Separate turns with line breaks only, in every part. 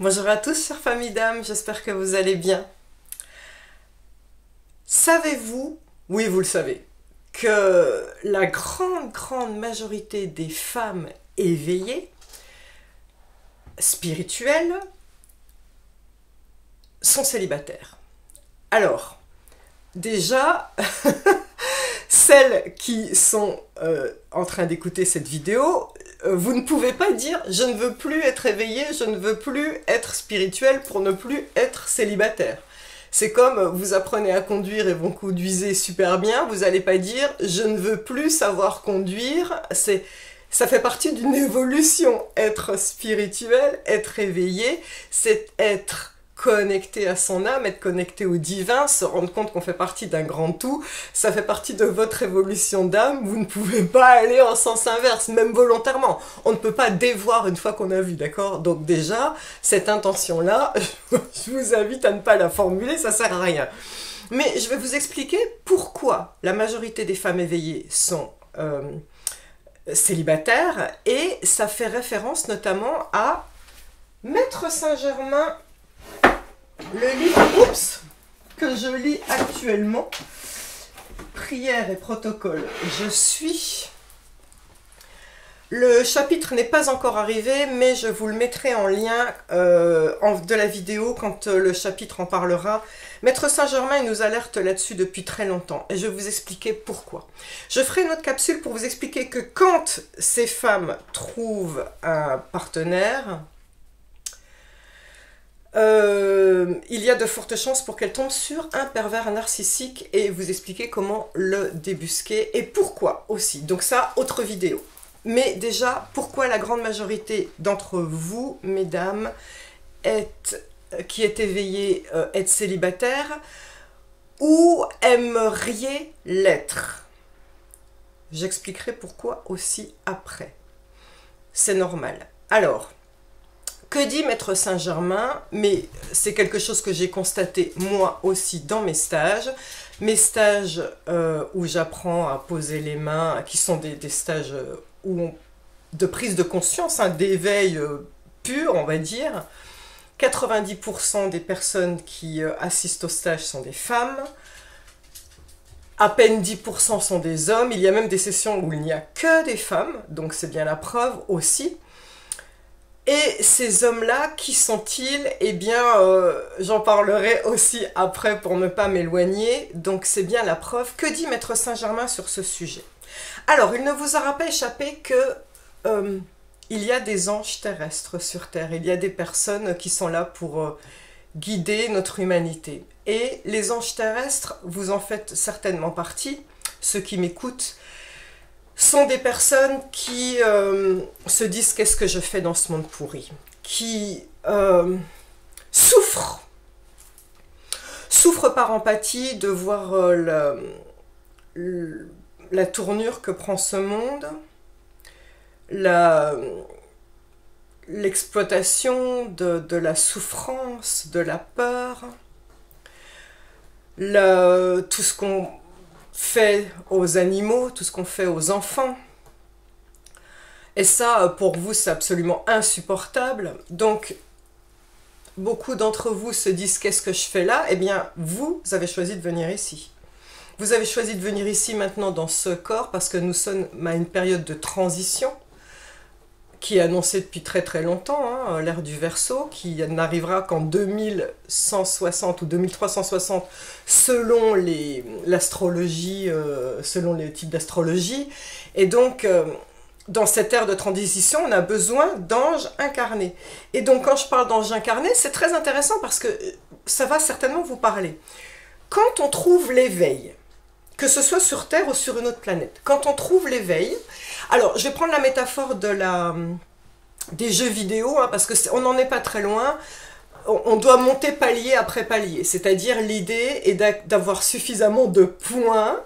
Bonjour à tous, chères familles d'âmes, j'espère que vous allez bien. Savez-vous, oui vous le savez, que la grande majorité des femmes éveillées, spirituelles, sont célibataires. Alors, déjà, celles qui sont en train d'écouter cette vidéo, vous ne pouvez pas dire « je ne veux plus être éveillée, je ne veux plus être spirituelle pour ne plus être célibataire ». C'est comme vous apprenez à conduire et vous conduisez super bien, vous n'allez pas dire « je ne veux plus savoir conduire ». Ça fait partie d'une évolution. Être spirituel, être éveillé, c'est être connecté à son âme, être connecté au divin, se rendre compte qu'on fait partie d'un grand tout, ça fait partie de votre évolution d'âme, vous ne pouvez pas aller en sens inverse, même volontairement. On ne peut pas dévoir une fois qu'on a vu, d'accord? Donc déjà, cette intention-là, je vous invite à ne pas la formuler, ça sert à rien. Mais je vais vous expliquer pourquoi la majorité des femmes éveillées sont célibataires, et ça fait référence notamment à Maître Saint-Germain, le livre que je lis actuellement, Prière et protocole, je suis. Le chapitre n'est pas encore arrivé, mais je vous le mettrai en lien de la vidéo quand le chapitre en parlera. Maître Saint-Germain il nous alerte là-dessus depuis très longtemps, et je vais vous expliquer pourquoi. Je ferai une autre capsule pour vous expliquer que quand ces femmes trouvent un partenaire, il y a de fortes chances pour qu'elle tombe sur un pervers narcissique, et vous expliquer comment le débusquer et pourquoi aussi. Donc ça, autre vidéo. Mais déjà, pourquoi la grande majorité d'entre vous, mesdames, qui est éveillée, êtes célibataire ou aimeriez l'être? J'expliquerai pourquoi aussi après. C'est normal. Alors, que dit Maître Saint-Germain? Mais c'est quelque chose que j'ai constaté moi aussi dans mes stages. Mes stages où j'apprends à poser les mains, qui sont des stages de prise de conscience, d'éveil pur, on va dire. 90% des personnes qui assistent au stage sont des femmes. À peine 10% sont des hommes. Il y a même des sessions où il n'y a que des femmes, donc c'est bien la preuve aussi. Et ces hommes-là, qui sont-ils? Eh bien, j'en parlerai aussi après pour ne pas m'éloigner. Donc c'est bien la preuve. Que dit Maître Saint-Germain sur ce sujet? Alors, il ne vous aura pas échappé que il y a des anges terrestres sur Terre. Il y a des personnes qui sont là pour guider notre humanité. Et les anges terrestres, vous en faites certainement partie, ceux qui m'écoutent, sont des personnes qui se disent « qu'est-ce que je fais dans ce monde pourri ?» qui souffrent par empathie de voir la tournure que prend ce monde, l'exploitation de la souffrance, de la peur, tout ce qu'on fait aux animaux, tout ce qu'on fait aux enfants. Et ça, pour vous, c'est absolument insupportable. Donc, beaucoup d'entre vous se disent « qu'est-ce que je fais là ?» Eh bien, vous avez choisi de venir ici. Vous avez choisi de venir ici maintenant dans ce corps parce que nous sommes à une période de transition qui est annoncée depuis très longtemps, hein, l'ère du Verseau, qui n'arrivera qu'en 2160 ou 2360 selon l'astrologie, selon les types d'astrologie. Et donc, dans cette ère de transition, on a besoin d'anges incarnés. Et donc, quand je parle d'anges incarnés, c'est très intéressant parce que ça va certainement vous parler. Quand on trouve l'éveil, que ce soit sur Terre ou sur une autre planète, quand on trouve l'éveil, alors je vais prendre la métaphore des jeux vidéo, hein, parce qu'on n'en est pas très loin, on doit monter palier après palier, c'est-à-dire l'idée est d'avoir suffisamment de points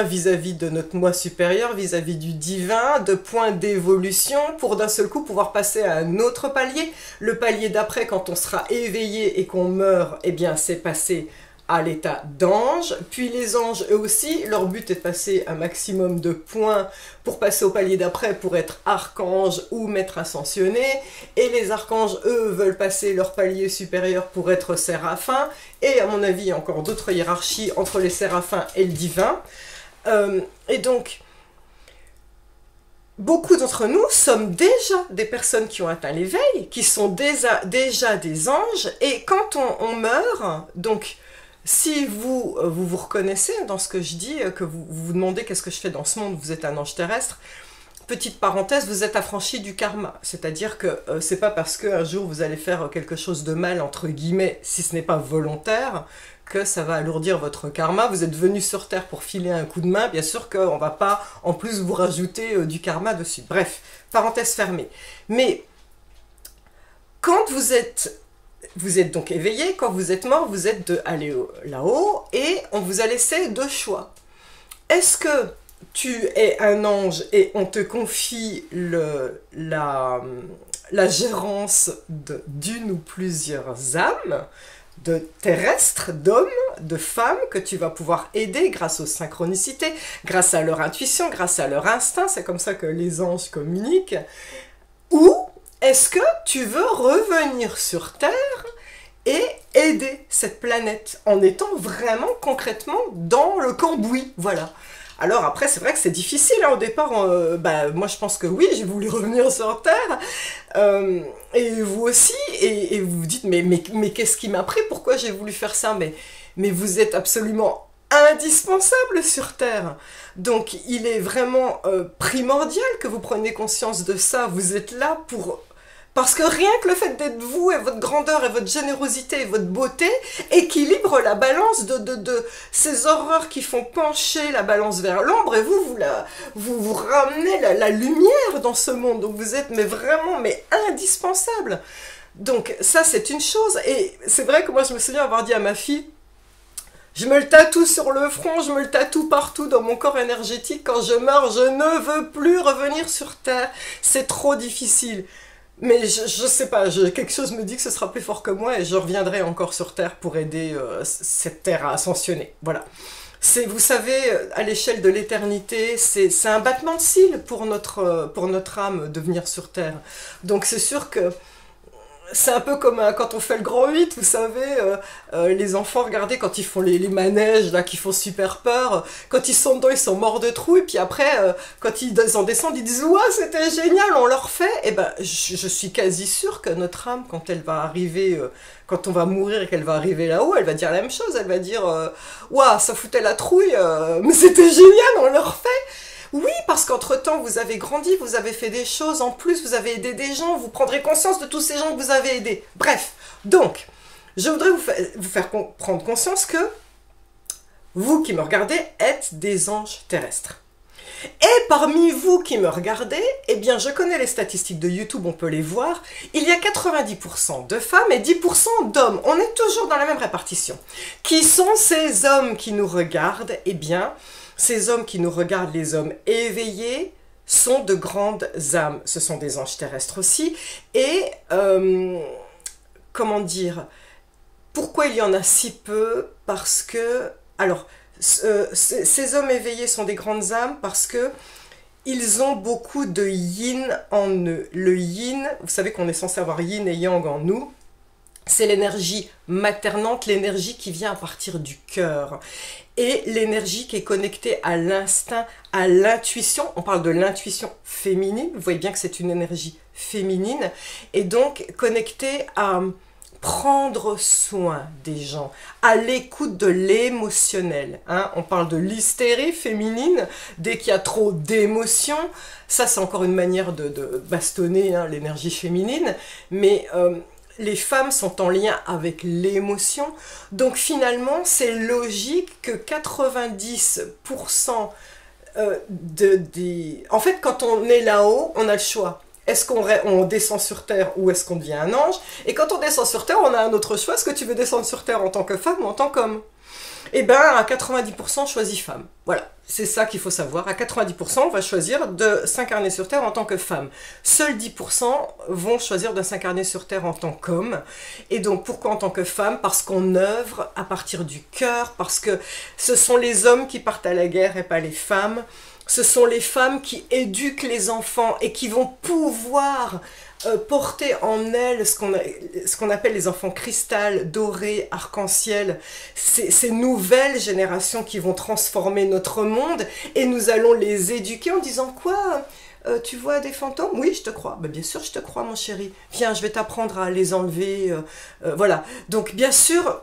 vis-à-vis de notre moi supérieur, vis-à-vis du divin, de points d'évolution pour d'un seul coup pouvoir passer à un autre palier. Le palier d'après, quand on sera éveillé et qu'on meurt, eh bien c'est passer à l'état d'ange, puis les anges eux aussi, leur but est de passer un maximum de points pour passer au palier d'après pour être archange ou maître ascensionné, et les archanges eux veulent passer leur palier supérieur pour être séraphins, et à mon avis il y a encore d'autres hiérarchies entre les séraphins et le divin, et donc beaucoup d'entre nous sommes déjà des personnes qui ont atteint l'éveil, qui sont déjà des anges, et quand on meurt, donc si vous vous reconnaissez dans ce que je dis, que vous vous demandez qu'est-ce que je fais dans ce monde, vous êtes un ange terrestre, petite parenthèse, vous êtes affranchi du karma, c'est-à-dire que c'est pas parce qu'un jour vous allez faire quelque chose de mal, entre guillemets, si ce n'est pas volontaire, que ça va alourdir votre karma. Vous êtes venu sur Terre pour filer un coup de main, bien sûr qu'on va pas en plus vous rajouter du karma dessus. Bref, parenthèse fermée. Mais quand vous êtes donc éveillé, quand vous êtes mort, vous êtes allé là-haut et on vous a laissé deux choix. Est-ce que tu es un ange et on te confie la gérance d'une ou plusieurs âmes, de terrestres, d'hommes, de femmes, que tu vas pouvoir aider grâce aux synchronicités, grâce à leur intuition, grâce à leur instinct, c'est comme ça que les anges communiquent, ou est-ce que tu veux revenir sur Terre et aider cette planète en étant vraiment concrètement dans le cambouis, voilà. Alors après, c'est vrai que c'est difficile, hein, au départ, moi je pense que oui, j'ai voulu revenir sur Terre, et vous aussi, et vous vous dites, mais qu'est-ce qui m'a pris, pourquoi j'ai voulu faire ça, mais vous êtes absolument indispensable sur Terre, donc il est vraiment primordial que vous preniez conscience de ça, vous êtes là pour... Parce que rien que le fait d'être vous et votre grandeur et votre générosité et votre beauté équilibre la balance de ces horreurs qui font pencher la balance vers l'ombre, et vous ramenez la lumière dans ce monde. Donc vous êtes vraiment indispensable. Donc ça c'est une chose, et c'est vrai que moi je me souviens avoir dit à ma fille, je me le tatoue sur le front, je me le tatoue partout dans mon corps énergétique, quand je meurs, je ne veux plus revenir sur Terre, c'est trop difficile. Mais je sais pas, quelque chose me dit que ce sera plus fort que moi et je reviendrai encore sur Terre pour aider cette Terre à ascensionner. Voilà. Vous savez, à l'échelle de l'éternité, c'est un battement de cils pour notre âme de venir sur Terre. Donc c'est sûr que c'est un peu comme quand on fait le grand 8, vous savez, les enfants, regardez, quand ils font les manèges, là, qui font super peur, quand ils sont dedans, ils sont morts de trouille, puis après, quand ils en descendent, ils disent « Ouah, c'était génial, on leur fait !» Et ben, je suis quasi sûre que notre âme, quand elle va arriver, quand on va mourir et qu'elle va arriver là-haut, elle va dire la même chose, elle va dire « Ouah, ça foutait la trouille, mais c'était génial, on leur fait !» Oui, parce qu'entre-temps, vous avez grandi, vous avez fait des choses, en plus, vous avez aidé des gens, vous prendrez conscience de tous ces gens que vous avez aidés. Bref, donc, je voudrais vous faire prendre conscience que vous qui me regardez êtes des anges terrestres. Et parmi vous qui me regardez, eh bien, je connais les statistiques de YouTube, on peut les voir, il y a 90% de femmes et 10% d'hommes. On est toujours dans la même répartition. Qui sont ces hommes qui nous regardent? Eh bien, ces hommes qui nous regardent, les hommes éveillés, sont de grandes âmes. Ce sont des anges terrestres aussi. Et, comment dire, pourquoi il y en a si peu? Parce que, alors, ces hommes éveillés sont des grandes âmes parce que ils ont beaucoup de yin en eux. Le yin, vous savez qu'on est censé avoir yin et yang en nous. C'est l'énergie maternante, l'énergie qui vient à partir du cœur. Et l'énergie qui est connectée à l'instinct, à l'intuition. On parle de l'intuition féminine. Vous voyez bien que c'est une énergie féminine. Et donc connectée à prendre soin des gens, à l'écoute de l'émotionnel. Hein. On parle de l'hystérie féminine, dès qu'il y a trop d'émotions. Ça, c'est encore une manière de bastonner hein, l'énergie féminine. Mais... les femmes sont en lien avec l'émotion, donc finalement c'est logique que 90% En fait, quand on est là-haut, on a le choix. Est-ce qu'on descend sur Terre ou est-ce qu'on devient un ange? Et quand on descend sur Terre, on a un autre choix. Est-ce que tu veux descendre sur Terre en tant que femme ou en tant qu'homme? Eh ben, à 90%, choisis femme. Voilà, c'est ça qu'il faut savoir. À 90%, on va choisir de s'incarner sur Terre en tant que femme. Seuls 10% vont choisir de s'incarner sur Terre en tant qu'homme. Et donc, pourquoi en tant que femme? Parce qu'on œuvre à partir du cœur, parce que ce sont les hommes qui partent à la guerre et pas les femmes. Ce sont les femmes qui éduquent les enfants et qui vont pouvoir porter en elles ce qu'on appelle les enfants cristal, dorés, arc-en-ciel, ces nouvelles générations qui vont transformer notre monde, et nous allons les éduquer en disant quoi? Tu vois des fantômes? Oui, je te crois. Ben, bien sûr, je te crois, mon chéri. Viens, je vais t'apprendre à les enlever. Voilà. Donc, bien sûr,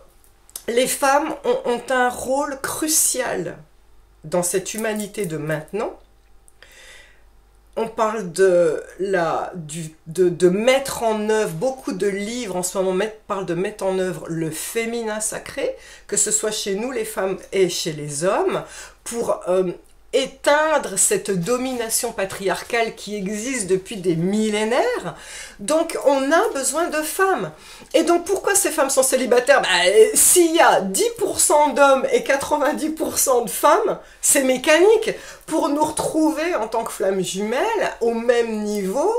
les femmes ont un rôle crucial dans cette humanité de maintenant. On parle de mettre en œuvre, beaucoup de livres en ce moment parlent de mettre en œuvre le féminin sacré, que ce soit chez nous les femmes et chez les hommes, pour éteindre cette domination patriarcale qui existe depuis des millénaires. Donc on a besoin de femmes. Et donc pourquoi ces femmes sont célibataires? S'il y a 10% d'hommes et 90% de femmes, c'est mécanique. Pour nous retrouver en tant que flammes jumelles au même niveau,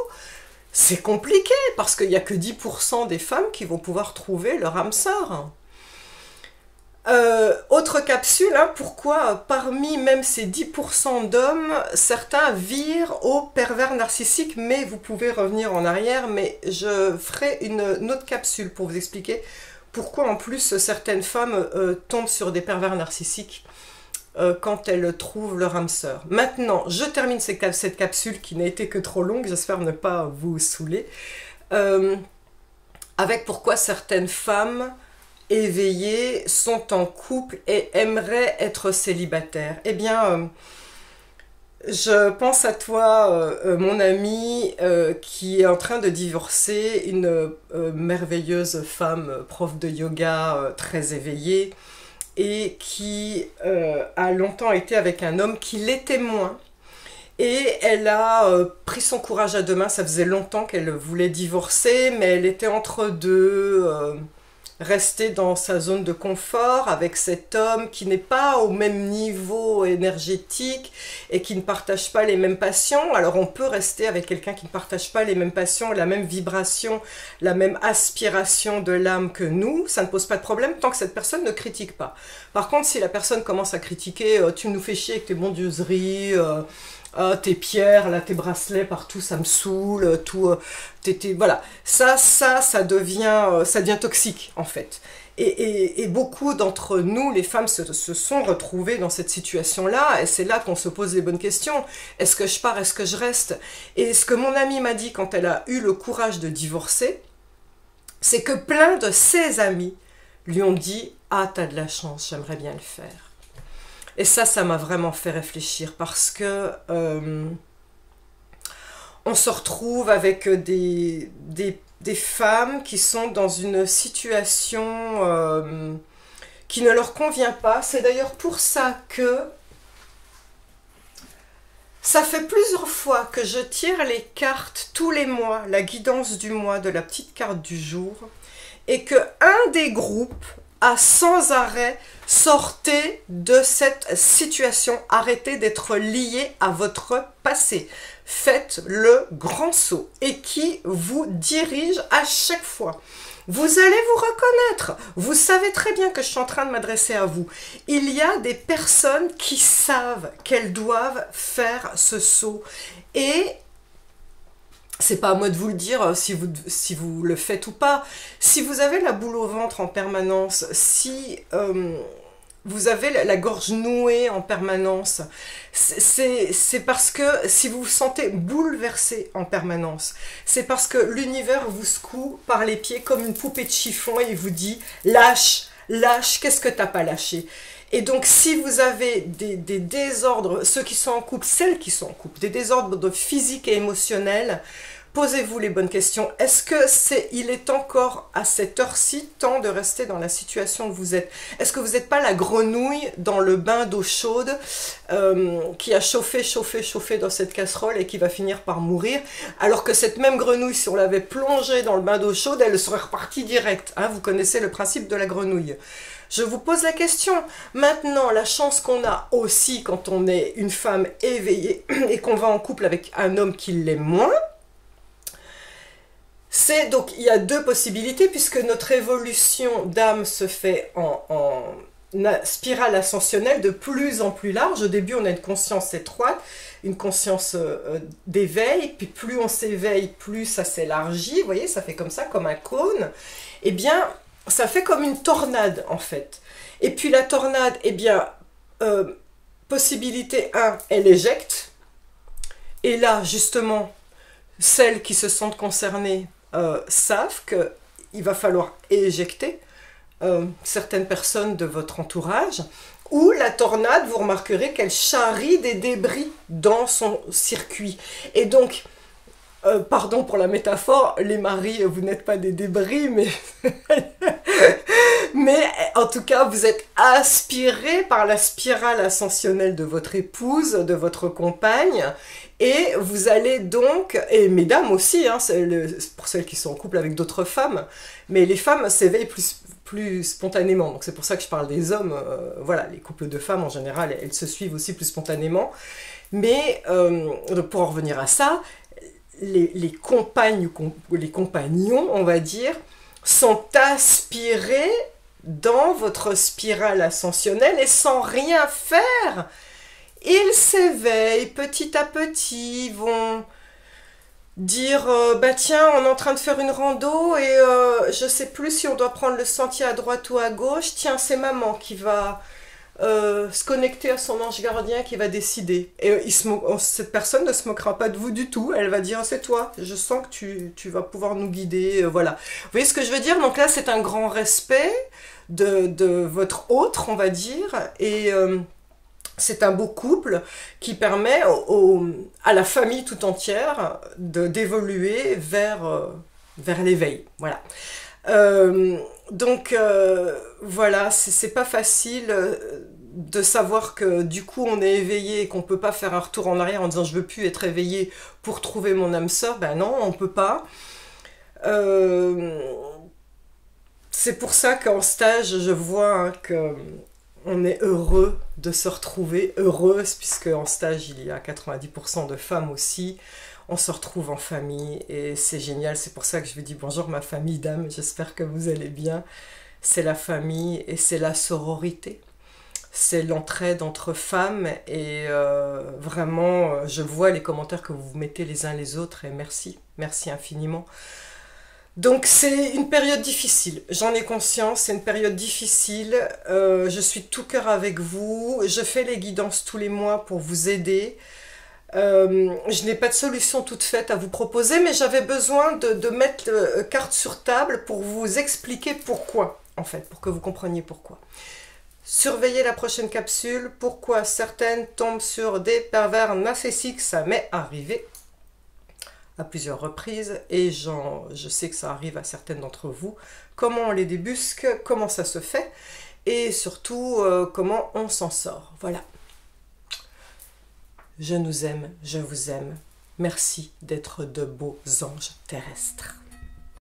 c'est compliqué parce qu'il n'y a que 10% des femmes qui vont pouvoir trouver leur âme sœur. Autre capsule, hein, pourquoi parmi même ces 10% d'hommes, certains virent au pervers narcissique, mais vous pouvez revenir en arrière, mais je ferai une autre capsule pour vous expliquer pourquoi en plus certaines femmes tombent sur des pervers narcissiques quand elles trouvent leur âme sœur. Maintenant, je termine cette capsule qui n'a été que trop longue, j'espère ne pas vous saouler, avec pourquoi certaines femmes éveillées sont en couple et aimeraient être célibataires. Eh bien, je pense à toi, mon ami, qui est en train de divorcer, une merveilleuse femme, prof de yoga, très éveillée, et qui a longtemps été avec un homme qui l'était moins. Et elle a pris son courage à deux mains, ça faisait longtemps qu'elle voulait divorcer, mais elle était entre deux, rester dans sa zone de confort avec cet homme qui n'est pas au même niveau énergétique et qui ne partage pas les mêmes passions. Alors on peut rester avec quelqu'un qui ne partage pas les mêmes passions, la même vibration, la même aspiration de l'âme que nous, ça ne pose pas de problème tant que cette personne ne critique pas. Par contre, si la personne commence à critiquer « tu nous fais chier avec tes bondieuseries », tes pierres, là, tes bracelets partout, ça me saoule, tout, voilà, ça devient toxique en fait. Et beaucoup d'entre nous, les femmes, se sont retrouvées dans cette situation-là, et c'est là qu'on se pose les bonnes questions. Est-ce que je pars, est-ce que je reste? Et ce que mon amie m'a dit quand elle a eu le courage de divorcer, c'est que plein de ses amis lui ont dit « Ah, t'as de la chance, j'aimerais bien le faire ». Et ça m'a vraiment fait réfléchir parce que on se retrouve avec des femmes qui sont dans une situation qui ne leur convient pas. C'est d'ailleurs pour ça que ça fait plusieurs fois que je tire les cartes tous les mois, la guidance du mois de la petite carte du jour, et que un des groupes a sans arrêt sortez de cette situation, arrêtez d'être lié à votre passé. Faites le grand saut et qui vous dirige à chaque fois. Vous allez vous reconnaître. Vous savez très bien que je suis en train de m'adresser à vous. Il y a des personnes qui savent qu'elles doivent faire ce saut. Et c'est pas à moi de vous le dire si vous le faites ou pas. Si vous avez la boule au ventre en permanence, si vous avez la gorge nouée en permanence, c'est parce que si vous vous sentez bouleversé en permanence, c'est parce que l'univers vous secoue par les pieds comme une poupée de chiffon et vous dit « lâche, lâche, qu'est-ce que t'as pas lâché ?» Et donc, si vous avez des désordres, ceux qui sont en couple, celles qui sont en couple, des désordres de physique et émotionnel, posez-vous les bonnes questions. Est-ce que il est encore à cette heure-ci temps de rester dans la situation où vous êtes? Est-ce que vous n'êtes pas la grenouille dans le bain d'eau chaude qui a chauffé, chauffé, chauffé dans cette casserole et qui va finir par mourir, alors que cette même grenouille, si on l'avait plongée dans le bain d'eau chaude, elle serait repartie direct, hein? Vous connaissez le principe de la grenouille. Je vous pose la question. Maintenant, la chance qu'on a aussi quand on est une femme éveillée et qu'on va en couple avec un homme qui l'aime moins, c'est donc, il y a deux possibilités puisque notre évolution d'âme se fait en spirale ascensionnelle de plus en plus large. Au début, on a une conscience étroite, une conscience d'éveil, puis plus on s'éveille, plus ça s'élargit. Vous voyez, ça fait comme ça, comme un cône. Eh bien, ça fait comme une tornade, en fait. Et puis la tornade, eh bien, possibilité 1, elle éjecte. Et là, justement, celles qui se sentent concernées savent qu'il va falloir éjecter certaines personnes de votre entourage. Ou la tornade, vous remarquerez qu'elle charrie des débris dans son circuit. Et donc, pardon pour la métaphore, les maris, vous n'êtes pas des débris, mais... mais en tout cas, vous êtes aspiré par la spirale ascensionnelle de votre épouse, de votre compagne, et vous allez donc, et mesdames aussi, hein, pour celles qui sont en couple avec d'autres femmes, mais les femmes s'éveillent plus spontanément, donc c'est pour ça que je parle des hommes, voilà, les couples de femmes en général, elles se suivent aussi plus spontanément, mais donc pour en revenir à ça, les compagnes ou les compagnons, on va dire, sont aspirés dans votre spirale ascensionnelle et sans rien faire, ils s'éveillent petit à petit, vont dire bah tiens, on est en train de faire une rando et je sais plus si on doit prendre le sentier à droite ou à gauche, tiens, c'est maman qui va se connecter à son ange gardien qui va décider. Et cette personne ne se moquera pas de vous du tout, elle va dire c'est toi, je sens que tu vas pouvoir nous guider, voilà. Vous voyez ce que je veux dire? Donc là c'est un grand respect de votre autre, on va dire, et c'est un beau couple qui permet à la famille tout entière d'évoluer vers l'éveil, voilà. Donc voilà, c'est pas facile de savoir que du coup on est éveillé et qu'on peut pas faire un retour en arrière en disant je veux plus être éveillé pour trouver mon âme sœur. Ben non, on peut pas. C'est pour ça qu'en stage je vois hein, que on est heureux de se retrouver, heureuse, puisque en stage il y a 90% de femmes aussi. On se retrouve en famille et c'est génial, c'est pour ça que je vous dis bonjour ma famille d'âme, j'espère que vous allez bien. C'est la famille et c'est la sororité, c'est l'entraide entre femmes et vraiment je vois les commentaires que vous mettez les uns les autres et merci, merci infiniment. Donc c'est une période difficile, j'en ai conscience, c'est une période difficile, je suis de tout cœur avec vous, je fais les guidances tous les mois pour vous aider. Je n'ai pas de solution toute faite à vous proposer, mais j'avais besoin de mettre carte sur table pour vous expliquer pourquoi, en fait, pour que vous compreniez pourquoi. Surveillez la prochaine capsule, pourquoi certaines tombent sur des pervers narcissiques, ça m'est arrivé à plusieurs reprises, et je sais que ça arrive à certaines d'entre vous. Comment on les débusque, comment ça se fait, et surtout comment on s'en sort, voilà. Je nous aime, je vous aime. Merci d'être de beaux anges terrestres.